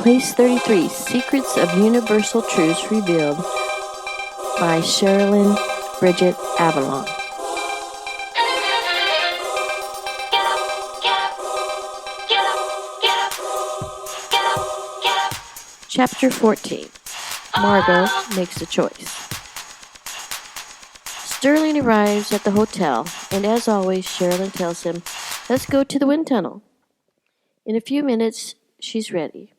Place 33, Secrets of Universal Truths Revealed by Sherilyn Bridget Avalon. Chapter 14, Margot Makes a Choice. Sterling arrives at the hotel, and as always, Sherilyn tells him, "Let's go to the wind tunnel." In a few minutes, she's ready.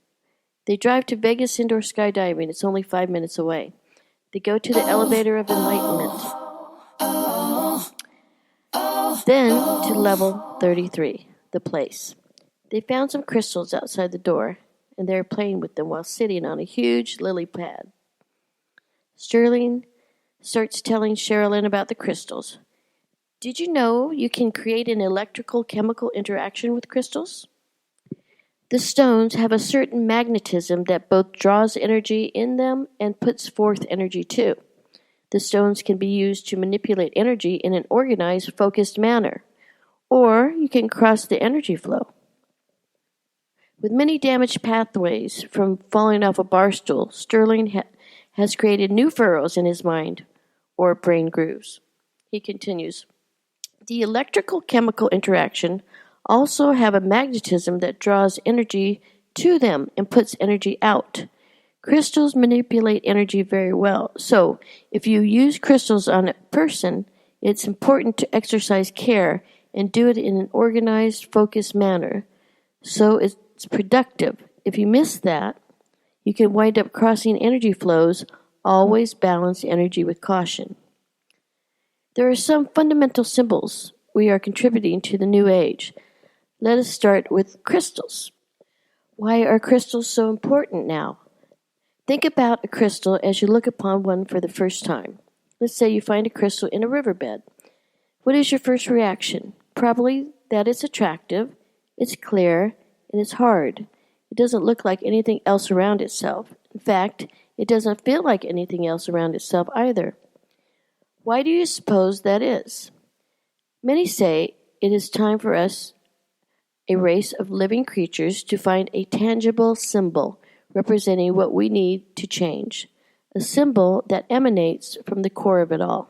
They drive to Vegas indoor skydiving. It's only 5 minutes away. They go to the elevator of enlightenment. Then to level 33, the place. They found some crystals outside the door, and they're playing with them while sitting on a huge lily pad. Sterling starts telling Sherilyn about the crystals. Did you know you can create an electrical chemical interaction with crystals? The stones have a certain magnetism that both draws energy in them and puts forth energy too. The stones can be used to manipulate energy in an organized, focused manner, or you can cross the energy flow. With many damaged pathways from falling off a bar stool, Sterling has created new furrows in his mind, or brain grooves. He continues, the electrical chemical interaction also have a magnetism that draws energy to them and puts energy out. Crystals manipulate energy very well, so if you use crystals on a person, it's important to exercise care and do it in an organized, focused manner, so it's productive. If you miss that, you can wind up crossing energy flows. Always balance energy with caution. There are some fundamental symbols we are contributing to the new age. Let us start with crystals. Why are crystals so important now? Think about a crystal as you look upon one for the first time. Let's say you find a crystal in a riverbed. What is your first reaction? Probably that it's attractive, it's clear, and it's hard. It doesn't look like anything else around itself. In fact, it doesn't feel like anything else around itself either. Why do you suppose that is? Many say it is time for us, a race of living creatures, to find a tangible symbol representing what we need to change, a symbol that emanates from the core of it all.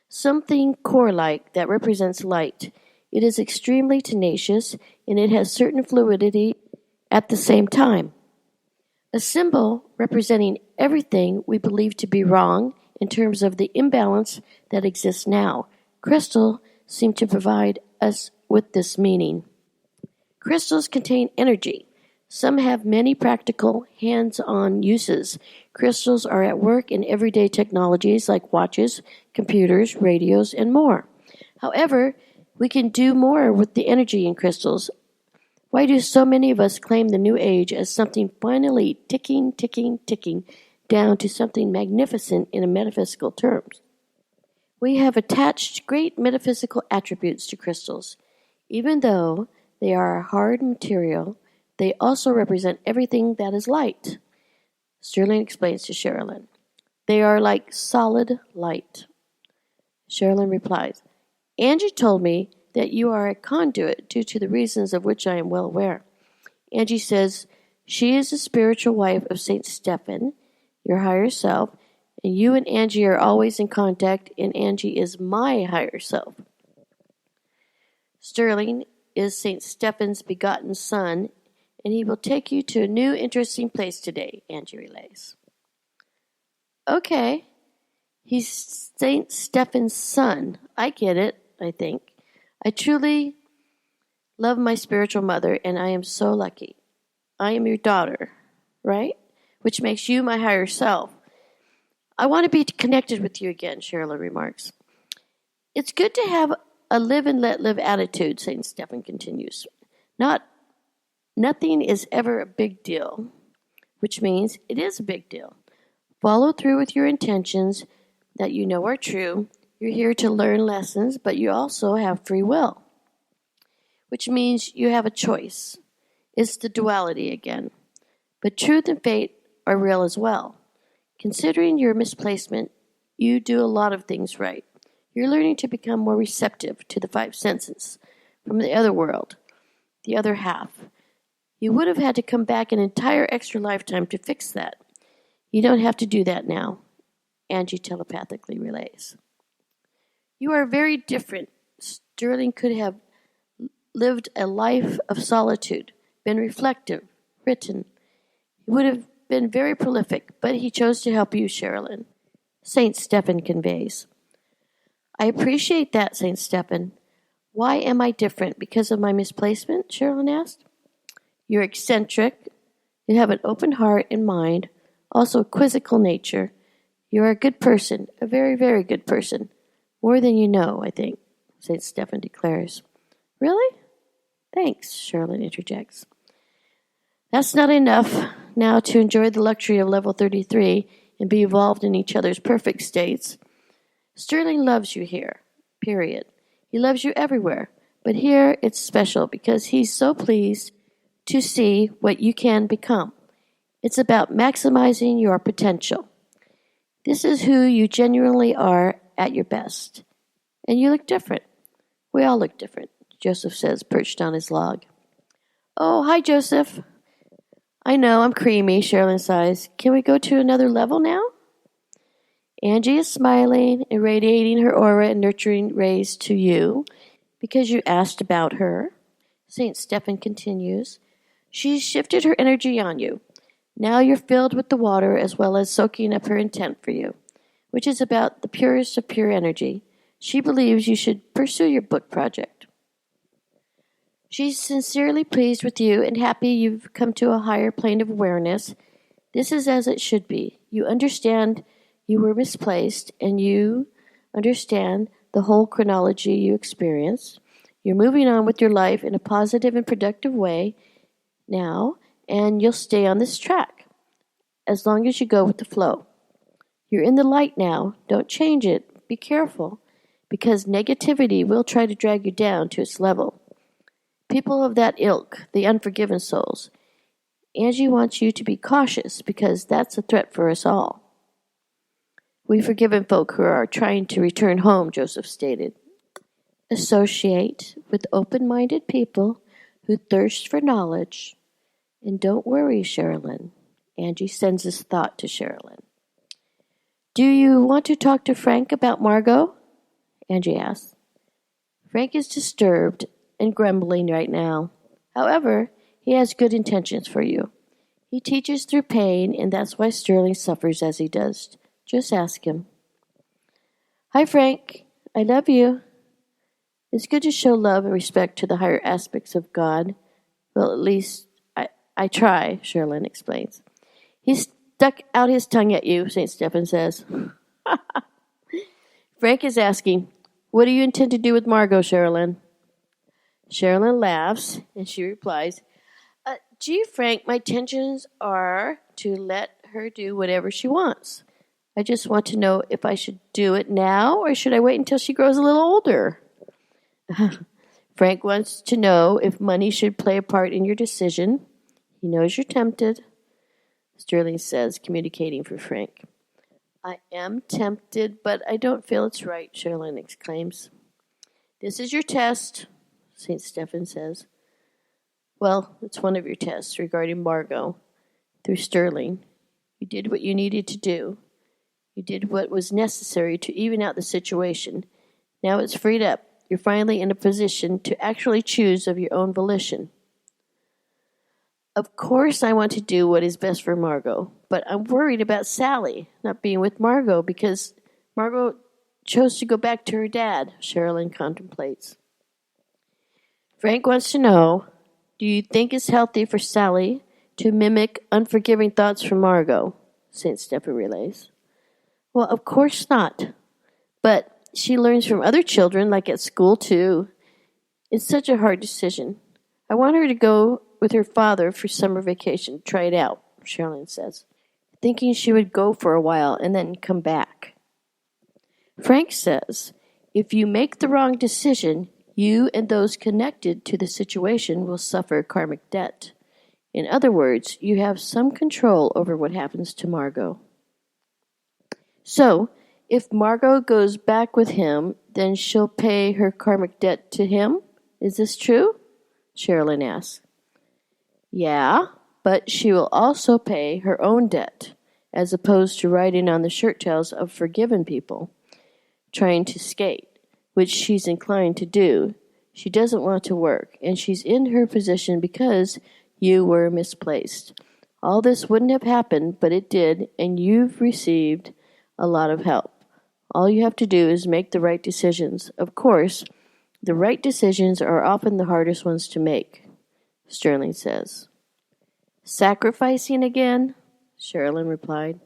Something core-like that represents light. It is extremely tenacious, and it has certain fluidity at the same time. A symbol representing everything we believe to be wrong in terms of the imbalance that exists now. Crystals seem to provide us with this meaning. Crystals contain energy. Some have many practical, hands-on uses. Crystals are at work in everyday technologies like watches, computers, radios, and more. However, we can do more with the energy in crystals. Why do so many of us claim the new age as something finally ticking down to something magnificent in a metaphysical terms? We have attached great metaphysical attributes to crystals. Even though they are a hard material, they also represent everything that is light. Sterling explains to Sherilyn. They are like solid light. Sherilyn replies, Angie told me that you are a conduit due to the reasons of which I am well aware. Angie says she is the spiritual wife of St. Stephen, your higher self, and you and Angie are always in contact, and Angie is my higher self. Sterling is St. Stephen's begotten son, and he will take you to a new interesting place today, Angie relays. Okay, he's St. Stephen's son. I get it, I think. I truly love my spiritual mother, and I am so lucky. I am your daughter, right? Which makes you my higher self. I want to be connected with you again, Sherilyn remarks. It's good to have a live and let live attitude, St. Stephen continues. Nothing is ever a big deal, which means it is a big deal. Follow through with your intentions that you know are true. You're here to learn lessons, but you also have free will, which means you have a choice. It's the duality again. But truth and fate are real as well. Considering your misplacement, you do a lot of things right. You're learning to become more receptive to the five senses from the other world, the other half. You would have had to come back an entire extra lifetime to fix that. You don't have to do that now, Angie telepathically relays. You are very different. Sterling could have lived a life of solitude, been reflective, written. He would have been very prolific, but he chose to help you, Sherilyn. St. Stephen conveys. I appreciate that, St. Stephen. Why am I different? Because of my misplacement? Sherilyn asked. You're eccentric. You have an open heart and mind, also a quizzical nature. You're a good person, a very, very good person. More than you know, I think, St. Stephen declares. Really? Thanks, Sherilyn interjects. That's not enough now to enjoy the luxury of level 33 and be evolved in each other's perfect states. Sterling loves you here, period. He loves you everywhere, but here it's special because he's so pleased to see what you can become. It's about maximizing your potential. This is who you genuinely are at your best. And you look different. We all look different, Joseph says, perched on his log. Oh, hi, Joseph. I know, I'm creamy, Sherilyn sighs. Can we go to another level now? Angie is smiling, irradiating her aura and nurturing rays to you because you asked about her. St. Stephen continues. She's shifted her energy on you. Now you're filled with the water as well as soaking up her intent for you, which is about the purest of pure energy. She believes you should pursue your book project. She's sincerely pleased with you and happy you've come to a higher plane of awareness. This is as it should be. You understand you were misplaced, and you understand the whole chronology you experienced. You're moving on with your life in a positive and productive way now, and you'll stay on this track as long as you go with the flow. You're in the light now. Don't change it. Be careful, because negativity will try to drag you down to its level. People of that ilk, the unforgiven souls. Angie wants you to be cautious because that's a threat for us all. We've forgiven folk who are trying to return home, Joseph stated. Associate with open-minded people who thirst for knowledge. And don't worry, Sherilyn. Angie sends this thought to Sherilyn. Do you want to talk to Frank about Margot? Angie asks. Frank is disturbed and grumbling right now. However, he has good intentions for you. He teaches through pain, and that's why Sterling suffers as he does. Just ask him. Hi, Frank. I love you. It's good to show love and respect to the higher aspects of God. Well, at least I try, Sherilyn explains. He stuck out his tongue at you, St. Stephen says. Frank is asking, what do you intend to do with Margot, Sherilyn? Sherilyn laughs, and she replies, Gee, Frank, my intentions are to let her do whatever she wants. I just want to know if I should do it now, or should I wait until she grows a little older? Frank wants to know if money should play a part in your decision. He knows you're tempted, Sterling says, communicating for Frank. I am tempted, but I don't feel it's right, Sherilyn exclaims. This is your test, St. Stephen says. Well, it's one of your tests regarding Margot through Sterling. You did what you needed to do. You did what was necessary to even out the situation. Now it's freed up. You're finally in a position to actually choose of your own volition. Of course I want to do what is best for Margot, but I'm worried about Sally not being with Margot because Margot chose to go back to her dad, Sherilyn contemplates. Frank wants to know, do you think it's healthy for Sally to mimic unforgiving thoughts from Margot? St. Stephen relays. Well, of course not. But she learns from other children, like at school, too. It's such a hard decision. I want her to go with her father for summer vacation, try it out, Sherilyn says, thinking she would go for a while and then come back. Frank says, if you make the wrong decision, you and those connected to the situation will suffer karmic debt. In other words, you have some control over what happens to Margot. So, if Margot goes back with him, then she'll pay her karmic debt to him? Is this true? Sherilyn asks. Yeah, but she will also pay her own debt, as opposed to writing on the shirt tails of forgiven people, trying to skate, which she's inclined to do. She doesn't want to work, and she's in her position because you were misplaced. All this wouldn't have happened, but it did, and you've received a lot of help. All you have to do is make the right decisions. Of course, the right decisions are often the hardest ones to make, Sterling says. Sacrificing again? Sherilyn replied.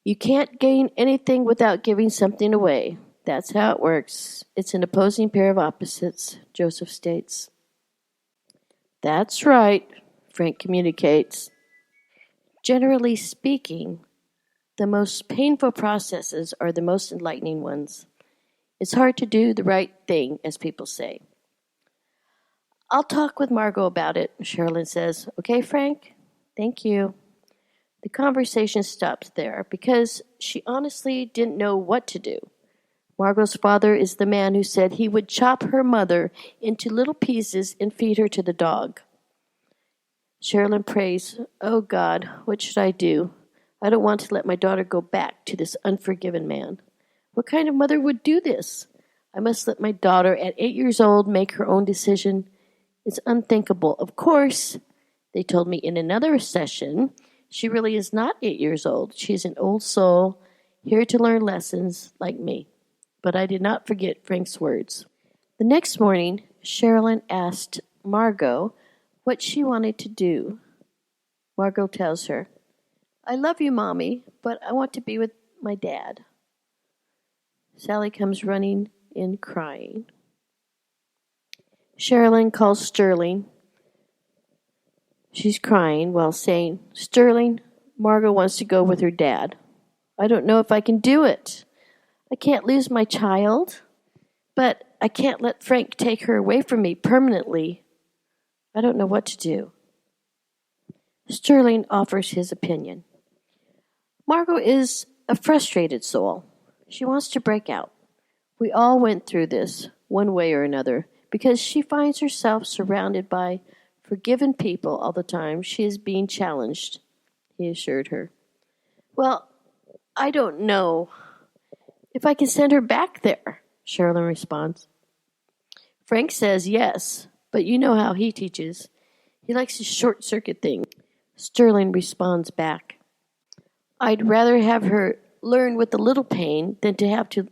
You can't gain anything without giving something away. That's how it works. It's an opposing pair of opposites, Joseph states. That's right, Frank communicates. Generally speaking, the most painful processes are the most enlightening ones. It's hard to do the right thing, as people say. I'll talk with Margot about it, Sherilyn says. Okay, Frank? Thank you. The conversation stops there because she honestly didn't know what to do. Margot's father is the man who said he would chop her mother into little pieces and feed her to the dog. Sherilyn prays, Oh God, what should I do? I don't want to let my daughter go back to this unforgiven man. What kind of mother would do this? I must let my daughter at 8 years old make her own decision. It's unthinkable. Of course, they told me in another session, she really is not 8 years old. She's an old soul, here to learn lessons like me. But I did not forget Frank's words. The next morning, Sherilyn asked Margot what she wanted to do. Margot tells her, I love you, Mommy, but I want to be with my dad. Sally comes running in crying. Sherilyn calls Sterling. She's crying while saying, Sterling, Margot wants to go with her dad. I don't know if I can do it. I can't lose my child, but I can't let Frank take her away from me permanently. I don't know what to do. Sterling offers his opinion. Margot is a frustrated soul. She wants to break out. We all went through this, one way or another, because she finds herself surrounded by forgiven people all the time. She is being challenged, he assured her. Well, I don't know if I can send her back there, Sherilyn responds. Frank says yes, but you know how he teaches. He likes to short-circuit things. Sterling responds back. I'd rather have her learn with a little pain than to have to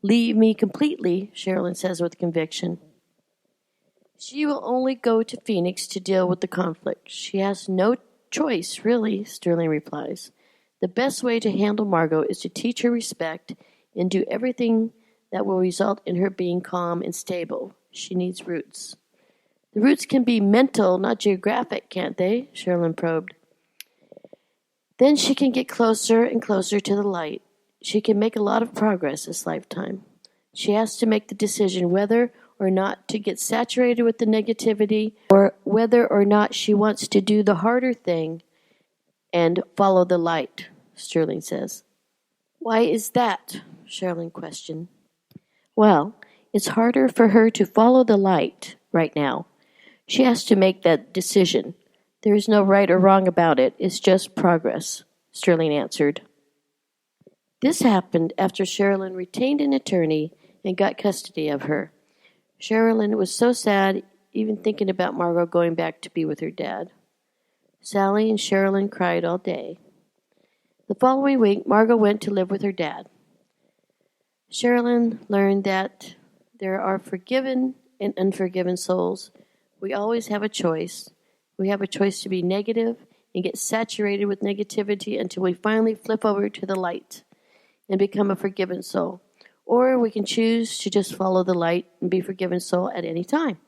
leave me completely, Sherilyn says with conviction. She will only go to Phoenix to deal with the conflict. She has no choice, really, Sterling replies. The best way to handle Margot is to teach her respect and do everything that will result in her being calm and stable. She needs roots. The roots can be mental, not geographic, can't they? Sherilyn probed. Then she can get closer and closer to the light. She can make a lot of progress this lifetime. She has to make the decision whether or not to get saturated with the negativity or whether or not she wants to do the harder thing and follow the light, Sterling says. Why is that? Sherilyn questioned. Well, it's harder for her to follow the light right now. She has to make that decision. There is no right or wrong about it. It's just progress, Sterling answered. This happened after Sherilyn retained an attorney and got custody of her. Sherilyn was so sad even thinking about Margot going back to be with her dad. Sally and Sherilyn cried all day. The following week, Margot went to live with her dad. Sherilyn learned that there are forgiven and unforgiven souls. We always have a choice. We have a choice to be negative and get saturated with negativity until we finally flip over to the light and become a forgiven soul. Or we can choose to just follow the light and be forgiven soul at any time.